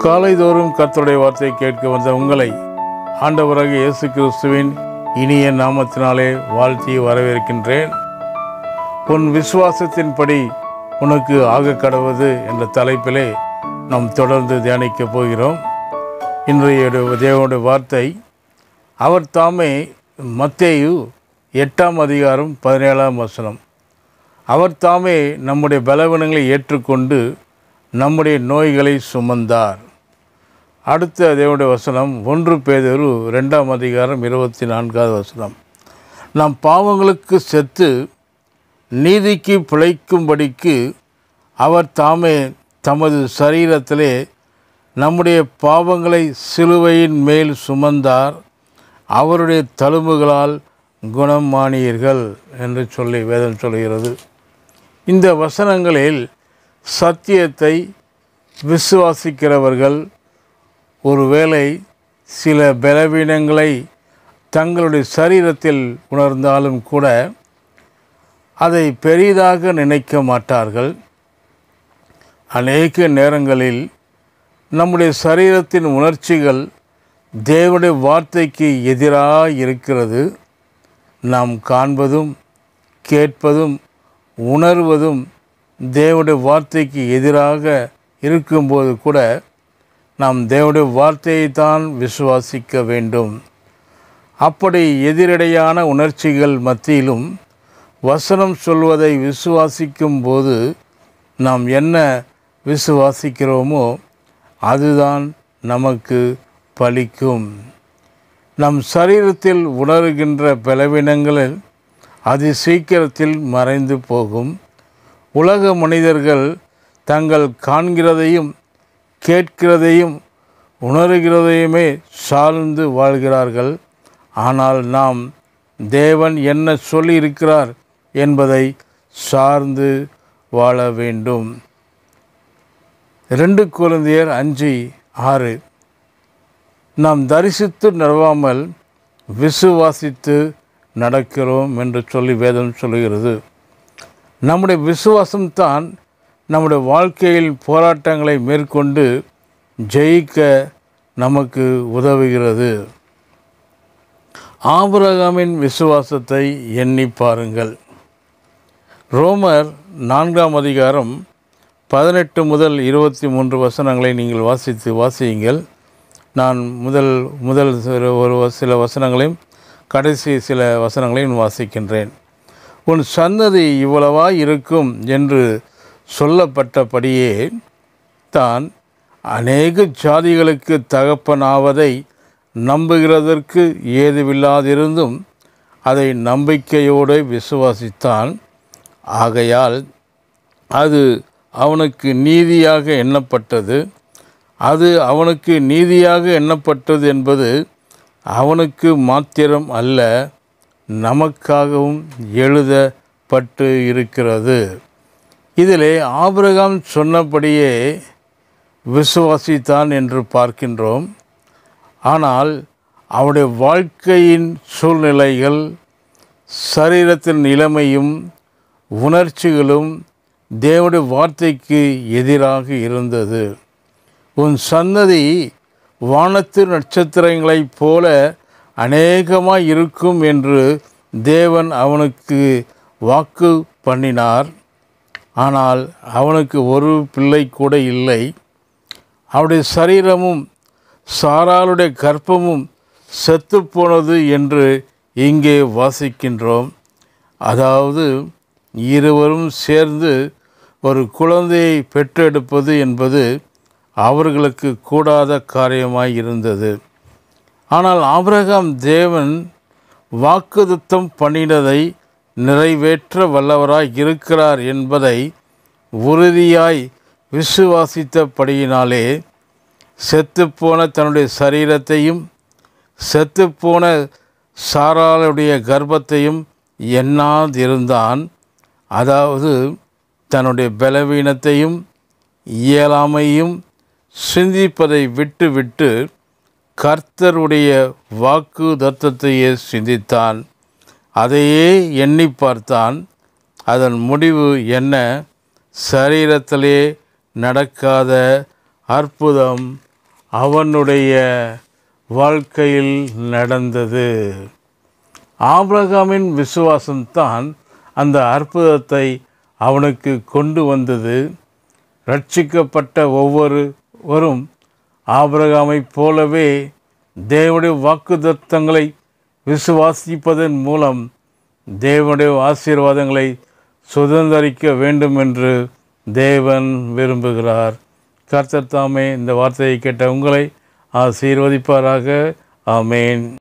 காலைதோறும் கர்த்தருடைய வார்த்தையை கேட்க வந்த உங்களை ஆண்டவராகிய இயேசு கிறிஸ்துவின் இனிய நாமத்தினாலே வாழ்த்தி வரவேற்கின்றேன். உன் விசுவாசத்தின்படி உனக்கு ஆக கடவது என்ற தலைப்பிலே நாம் தொடர்ந்து தியானிக்கப் போகிறோம். இன்றைய தேவனுடைய வார்த்தை அவர் தாமே மத்தேயு 8ஆம் அதிகாரம் 17ஆம் வசனம். அவர் தாமே நம்முடைய பலவீனங்களை ஏற்றுக்கொண்டு நம்முடைய நோய்களை சுமந்தார். அடுத்த தேவனுடைய வசனம் 1 பேதுரு 2ஆம் அதிகாரம் 24ஆவது வசனம். நாம் பாவங்களுக்கு செத்து நீதிக்கு பிழைக்கும்படிக்கு அவர் தாமே தமது சரீரத்திலே நம்முடைய பாவங்களை சிலுவையின் மேல் சுமந்தார், அவருடைய தழும்புகளால் குணமானீர்கள் என்று சொல்லி வேதம் சொல்கிறது. இந்த வசனங்களில் சத்தியத்தை விசுவாசிக்கிறவர்கள் ஒருவேளை சில பலவீனங்களை தங்களுடைய சரீரத்தில் உணர்ந்தாலும் கூட அதை பெரிதாக நினைக்க மாட்டார்கள். அநேக நேரங்களில் நம்முடைய சரீரத்தின் உணர்ச்சிகள் தேவனுடைய வார்த்தைக்கு எதிராக இருக்கிறது. நாம் காண்பதும் கேட்பதும் உணர்வதும் தேவனுடைய வார்த்தைக்கு எதிராக இருக்கும்போது கூட நாம் தேவனுடைய வார்த்தையை தான் விசுவாசிக்க வேண்டும். அப்படி எதிரடையான உணர்ச்சிகள் மத்தியிலும் வசனம் சொல்வதை விசுவாசிக்கும் போது நாம் என்ன விசுவாசிக்கிறோமோ அதுதான் நமக்கு பலிக்கும். நம் சரீரத்தில் உணர்கின்ற பலவீனங்களில் அது சீக்கிரத்தில் மறைந்து போகும். உலக மனிதர்கள் தங்கள் காண்கிறதையும் கேட்கிறதையும் உணர்கிறதையுமே சார்ந்து வாழ்கிறார்கள். ஆனால் நாம் தேவன் என்ன சொல்லியிருக்கிறார் என்பதை சார்ந்து வாழ வேண்டும். 2 கொரிந்தியர் 5:6. நாம் தரிசித்து நடவாமல் விசுவாசித்து நடக்கிறோம் என்று சொல்லி வேதம் சொல்கிறது. நம்முடைய விசுவாசம்தான் நம்முடைய வாழ்க்கையில் போராட்டங்களை மேற்கொண்டு ஜெயிக்க நமக்கு உதவுகிறது. ஆபிரகாமின் விசுவாசத்தை எண்ணி பாருங்கள். ரோமர் 4ஆம் அதிகாரம் 18 முதல் 23 வசனங்களை நீங்கள் வாசியுங்கள். நான் முதல் சில வசனங்களையும் கடைசி சில வசனங்களையும் வாசிக்கின்றேன். உன் சன்னதி இவ்வளவா இருக்கும் என்று சொல்லப்பட்டபடியே தான் அநேக ஜாதிகளுக்கு தகப்பனாவதை நம்புகிறதற்கு ஏதுவில்லாதிருந்தும் அதை நம்பிக்கையோடு விசுவாசித்தான். ஆகையால் அது அவனுக்கு நீதியாக எண்ணப்பட்டது. அது அவனுக்கு நீதியாக எண்ணப்பட்டது என்பது அவனுக்கு மாத்திரம் அல்ல, நமக்காகவும் எழுதப்பட்டு இருக்கிறது. இதிலே ஆபிரகாம் சொன்னபடியே விசுவாசித்தான் என்று பார்க்கின்றோம். ஆனால் அவருடைய வாழ்க்கையின் சூழ்நிலைகள், சரீரத்தின் நிலைமையும் உணர்ச்சிகளும் தேவனுடைய வார்த்தைக்கு எதிராக இருந்தது. உன் சன்னதி வானத்து நட்சத்திரங்களைப் போல அநேகமாய் இருக்கும் என்று தேவன் அவனுக்கு வாக்கு பண்ணினார். ஆனால் அவனுக்கு ஒரு பிள்ளை கூட இல்லை. அவருடைய சரீரமும் சாராளுடைய கர்ப்பமும் செத்துப்போனது என்று இங்கே வாசிக்கின்றோம். அதாவது இருவரும் சேர்ந்து ஒரு குழந்தையை பெற்றெடுப்பது என்பது அவர்களுக்கு கூடாத காரியமாய் இருந்தது. ஆனால் ஆபிரகாம் தேவன் வாக்குத்தத்தம் பண்ணினதை நிறைவேற்ற வல்லவராய் இருக்கிறார் என்பதை உறுதியாய் விசுவாசித்தபடியினாலே செத்துப்போன தன்னுடைய சரீரத்தையும் செத்துப்போன சாராளுடைய கர்ப்பத்தையும் எண்ணாதிருந்தான். அதாவது தன்னுடைய பலவீனத்தையும் இயலாமையும் சிந்திப்பதை விட்டு கர்த்தருடைய வாக்கு தத்தத்தையே சிந்தித்தான். அதையே எண்ணி பார்த்தான். அதன் முடிவு என்ன? சரீரத்திலே நடக்காத அற்புதம் அவனுடைய வாழ்க்கையில் நடந்தது. ஆபிரகாமின் விசுவாசம்தான் அந்த அற்புதத்தை அவனுக்கு கொண்டு வந்தது. ரட்சிக்கப்பட்ட ஒவ்வொருவரும் ஆபிரகாமைப் போலவே தேவனுடைய வாக்குத்தத்தங்களை விசுவாசிப்பதன் மூலம் தேவனுடைய ஆசீர்வாதங்களை சுதந்தரிக்க வேண்டும் என்று தேவன் விரும்புகிறார். கர்த்தர் தாமே இந்த வார்த்தையை கேட்ட உங்களை ஆசீர்வதிப்பாராக. ஆமேன்.